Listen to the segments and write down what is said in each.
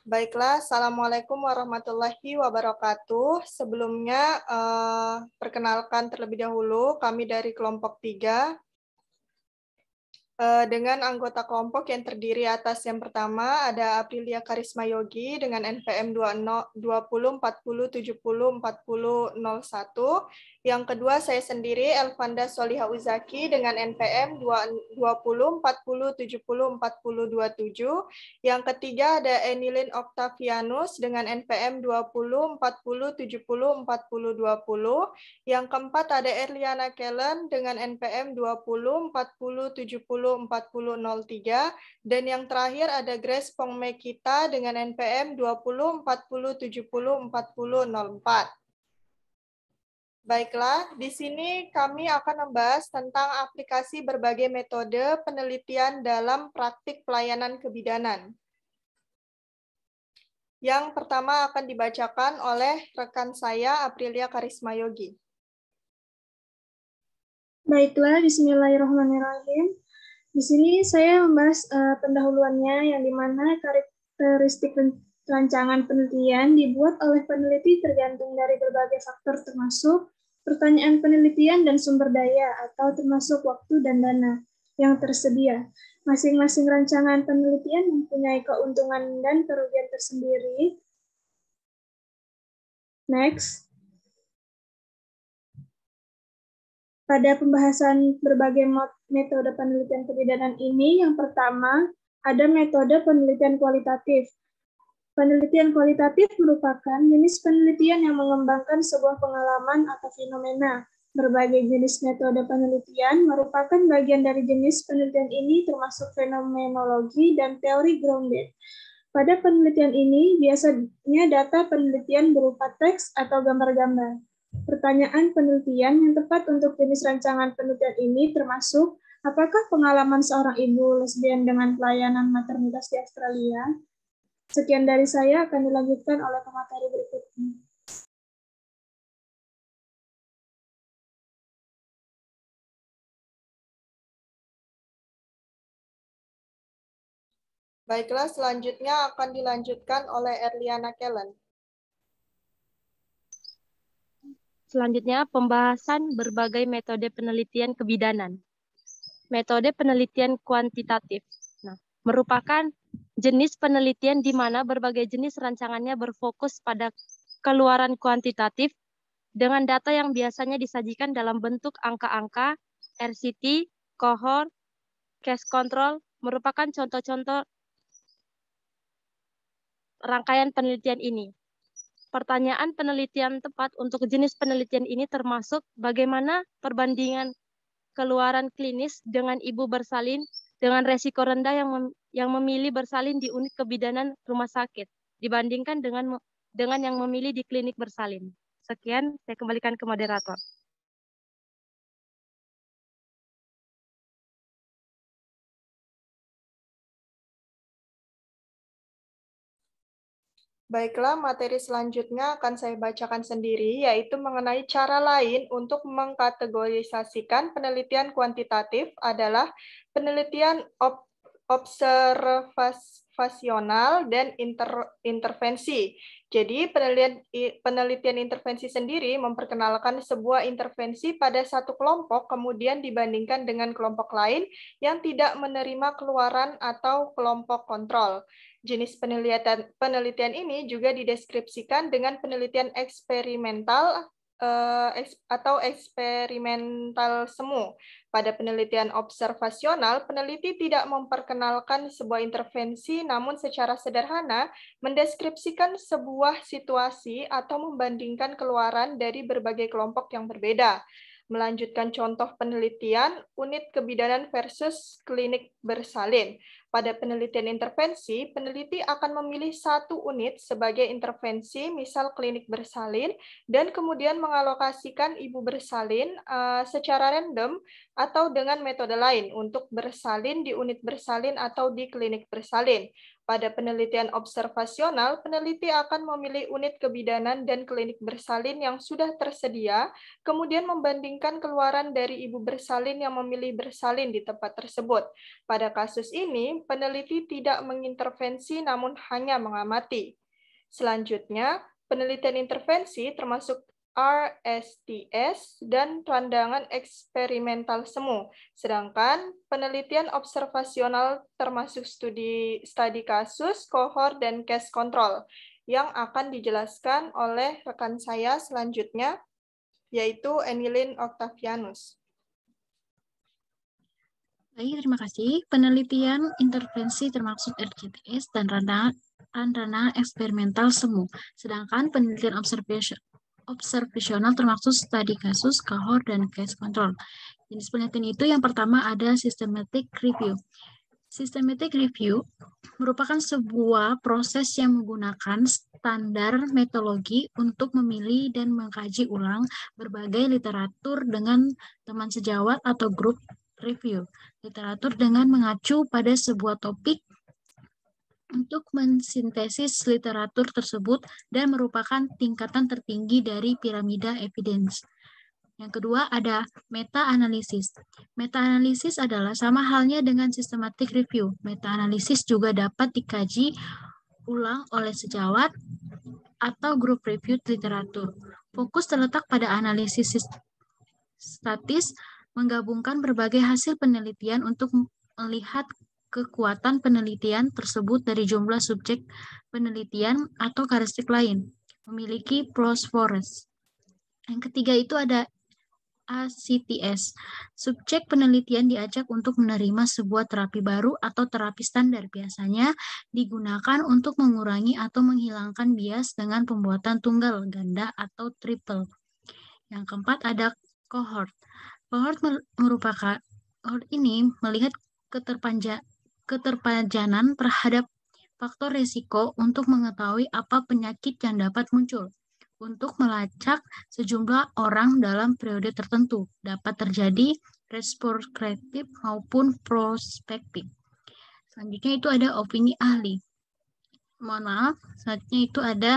Baiklah, Assalamualaikum warahmatullahi wabarakatuh. Sebelumnya, perkenalkan terlebih dahulu, kami dari kelompok 3, dengan anggota kelompok yang terdiri atas yang pertama ada Aprilia Karisma Yogi dengan NPM 2040704001. Yang kedua saya sendiri Elvanda Soliha Uzaki dengan NPM 2040704027. Yang ketiga ada Enilin Octavianus dengan NPM 2040704020. Yang keempat ada Erliana Kellen dengan NPM 2040704003, dan yang terakhir ada Grace Pongmekita dengan NPM 2040704004. Baiklah, di sini kami akan membahas tentang aplikasi berbagai metode penelitian dalam praktik pelayanan kebidanan. Yang pertama akan dibacakan oleh rekan saya, Aprilia Karisma Yogi. Baiklah, bismillahirrahmanirrahim. Di sini saya membahas pendahuluannya, yang dimana karakteristik rancangan penelitian dibuat oleh peneliti tergantung dari berbagai faktor termasuk pertanyaan penelitian dan sumber daya atau termasuk waktu dan dana yang tersedia. Masing-masing rancangan penelitian mempunyai keuntungan dan kerugian tersendiri. Next. Pada pembahasan berbagai metode penelitian kebidanan ini, yang pertama ada metode penelitian kualitatif. Penelitian kualitatif merupakan jenis penelitian yang mengembangkan sebuah pengalaman atau fenomena. Berbagai jenis metode penelitian merupakan bagian dari jenis penelitian ini termasuk fenomenologi dan teori grounded. Pada penelitian ini, biasanya data penelitian berupa teks atau gambar-gambar. Pertanyaan penelitian yang tepat untuk jenis rancangan penelitian ini termasuk, apakah pengalaman seorang ibu lesbian dengan pelayanan maternitas di Australia? Sekian dari saya, akan dilanjutkan oleh pemateri berikutnya. Baiklah, selanjutnya akan dilanjutkan oleh Erliana Kellen. Selanjutnya, pembahasan berbagai metode penelitian kebidanan. Metode penelitian kuantitatif. Merupakan jenis penelitian di mana berbagai jenis rancangannya berfokus pada keluaran kuantitatif dengan data yang biasanya disajikan dalam bentuk angka-angka, RCT, cohort, case control, merupakan contoh-contoh rangkaian penelitian ini. Pertanyaan penelitian tepat untuk jenis penelitian ini termasuk bagaimana perbandingan keluaran klinis dengan ibu bersalin dengan resiko rendah yang memilih bersalin di unit kebidanan rumah sakit dibandingkan dengan yang memilih di klinik bersalin. Sekian, saya kembalikan ke moderator. Baiklah, materi selanjutnya akan saya bacakan sendiri, yaitu mengenai cara lain untuk mengkategorisasikan penelitian kuantitatif adalah penelitian observasional dan intervensi. Jadi, penelitian intervensi sendiri memperkenalkan sebuah intervensi pada satu kelompok, kemudian dibandingkan dengan kelompok lain yang tidak menerima keluaran atau kelompok kontrol. Jenis penelitian ini juga dideskripsikan dengan penelitian eksperimental atau eksperimental semu. Pada penelitian observasional, peneliti tidak memperkenalkan sebuah intervensi, namun secara sederhana mendeskripsikan sebuah situasi atau membandingkan keluaran dari berbagai kelompok yang berbeda. Melanjutkan contoh penelitian, unit kebidanan versus klinik bersalin. Pada penelitian intervensi, peneliti akan memilih satu unit sebagai intervensi, misal klinik bersalin, dan kemudian mengalokasikan ibu bersalin secara random atau dengan metode lain untuk bersalin di unit bersalin atau di klinik bersalin. Pada penelitian observasional, peneliti akan memilih unit kebidanan dan klinik bersalin yang sudah tersedia, kemudian membandingkan keluaran dari ibu bersalin yang memilih bersalin di tempat tersebut. Pada kasus ini, peneliti tidak mengintervensi namun hanya mengamati. Selanjutnya, penelitian intervensi termasuk RSTS dan pandangan eksperimental semu. Sedangkan penelitian observasional termasuk studi kasus, kohort, dan case control yang akan dijelaskan oleh rekan saya selanjutnya, yaitu Enilin Octavianus. Baik, terima kasih. Penelitian intervensi termasuk RCTS dan ranah eksperimental semu. Sedangkan penelitian observasional termasuk studi kasus, kohort, dan case control. Jenis penelitian itu yang pertama ada systematic review. Systematic review merupakan sebuah proses yang menggunakan standar metodologi untuk memilih dan mengkaji ulang berbagai literatur dengan teman sejawat atau grup review literatur dengan mengacu pada sebuah topik untuk mensintesis literatur tersebut dan merupakan tingkatan tertinggi dari piramida evidence. Yang kedua ada meta-analisis. Meta-analisis adalah sama halnya dengan systematic review. Meta-analisis juga dapat dikaji ulang oleh sejawat atau grup review literatur. Fokus terletak pada analisis statis, menggabungkan berbagai hasil penelitian untuk melihat kekuatan penelitian tersebut dari jumlah subjek penelitian atau karakteristik lain, memiliki phosphorus. Yang ketiga itu ada ACTS. Subjek penelitian diajak untuk menerima sebuah terapi baru atau terapi standar. Biasanya digunakan untuk mengurangi atau menghilangkan bias dengan pembuatan tunggal, ganda, atau triple. Yang keempat ada kohort. Kohort ini melihat keterpajanan terhadap faktor risiko untuk mengetahui apa penyakit yang dapat muncul. Untuk melacak sejumlah orang dalam periode tertentu, dapat terjadi retrospektif maupun prospektif. Selanjutnya itu ada opini ahli. Mohon maaf, selanjutnya itu ada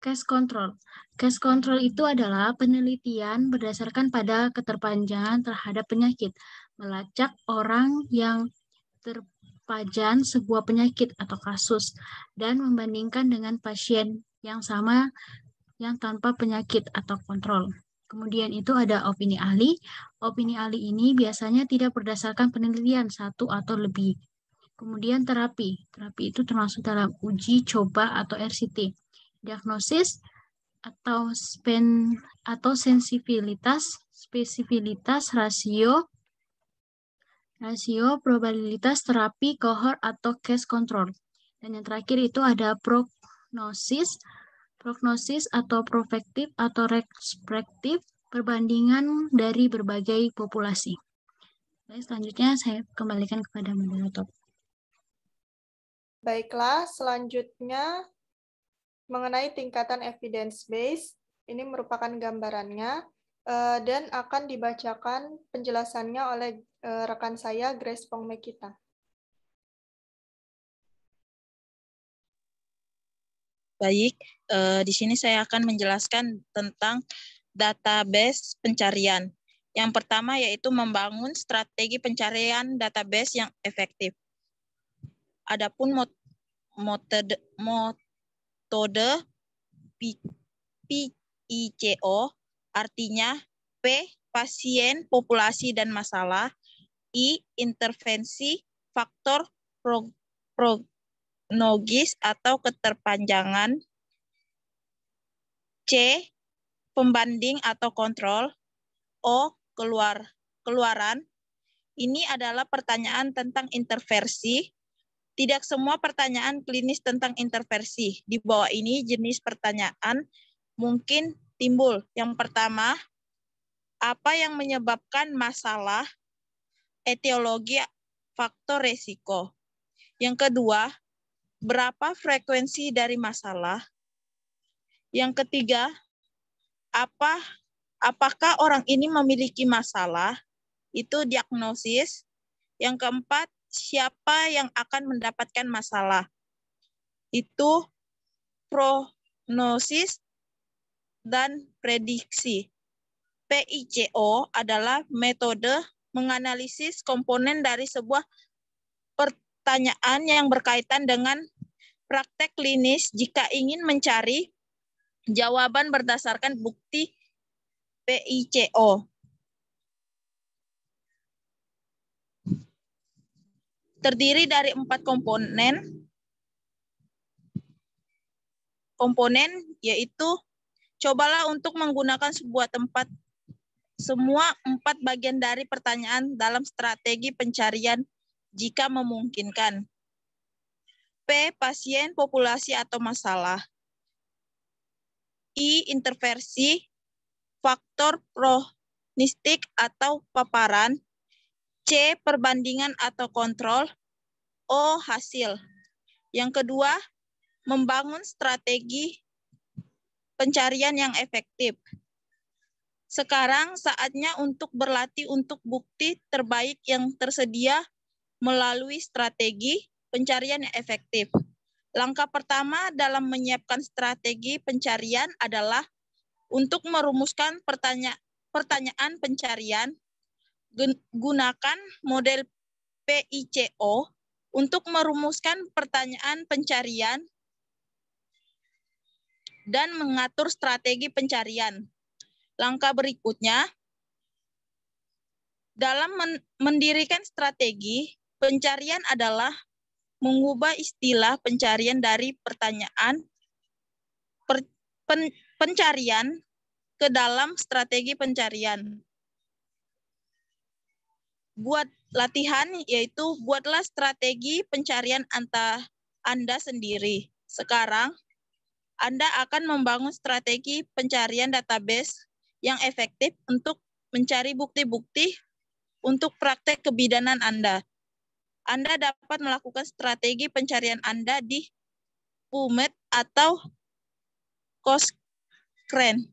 case control. Case control itu adalah penelitian berdasarkan pada keterpajanan terhadap penyakit, melacak orang yang terpajan sebuah penyakit atau kasus, dan membandingkan dengan pasien yang sama yang tanpa penyakit atau kontrol. Kemudian itu ada opini ahli. Opini ahli ini biasanya tidak berdasarkan penelitian satu atau lebih. Kemudian terapi. Terapi itu termasuk dalam uji coba atau RCT. Diagnosis atau sensitivitas, spesifitas, rasio, probabilitas terapi, kohort atau case control. Dan yang terakhir itu ada prognosis atau prospektif atau retrospektif, perbandingan dari berbagai populasi. Baik, selanjutnya saya kembalikan kepada moderator. Baiklah, selanjutnya mengenai tingkatan evidence base, ini merupakan gambarannya dan akan dibacakan penjelasannya oleh rekan saya Grace Pongmekita. Baik, di sini saya akan menjelaskan tentang database pencarian. Yang pertama yaitu membangun strategi pencarian database yang efektif. Adapun metode PICO artinya P, pasien, populasi, dan masalah. I, intervensi, faktor prognogis atau keterpanjangan. C, pembanding atau kontrol. O, keluaran. Ini adalah pertanyaan tentang intervensi. Tidak semua pertanyaan klinis tentang intervensi. Di bawah ini jenis pertanyaan mungkin timbul. Yang pertama, apa yang menyebabkan masalah? Etiologi, faktor resiko. Yang kedua, berapa frekuensi dari masalah? Yang ketiga, apakah orang ini memiliki masalah? Itu diagnosis. Yang keempat, siapa yang akan mendapatkan masalah? Itu prognosis dan prediksi. PICO adalah metode menganalisis komponen dari sebuah pertanyaan yang berkaitan dengan praktek klinis jika ingin mencari jawaban berdasarkan bukti PICO. Terdiri dari 4 komponen yaitu cobalah untuk menggunakan semua 4 bagian dari pertanyaan dalam strategi pencarian jika memungkinkan. P, pasien, populasi atau masalah. I, interversi, faktor prognostik atau paparan. C, perbandingan atau kontrol. O, hasil. Yang kedua, membangun strategi pencarian yang efektif. Sekarang saatnya untuk berlatih untuk bukti terbaik yang tersedia melalui strategi pencarian yang efektif. Langkah pertama dalam menyiapkan strategi pencarian adalah untuk merumuskan pertanyaan pencarian. Gunakan model PICO untuk merumuskan pertanyaan pencarian dan mengatur strategi pencarian. Langkah berikutnya, dalam mendirikan strategi pencarian adalah mengubah istilah pencarian dari pertanyaan pencarian ke dalam strategi pencarian. Buat latihan yaitu buatlah strategi pencarian Anda sendiri. Sekarang Anda akan membangun strategi pencarian database yang efektif untuk mencari bukti-bukti untuk praktek kebidanan Anda. Anda dapat melakukan strategi pencarian Anda di PubMed atau Cochrane.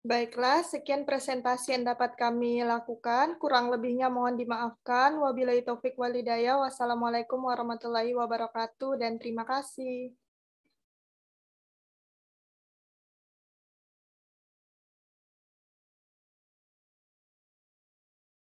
Baiklah, sekian presentasi yang dapat kami lakukan. Kurang lebihnya mohon dimaafkan. Wabillahi taufik walhidayah. Wassalamualaikum warahmatullahi wabarakatuh dan terima kasih.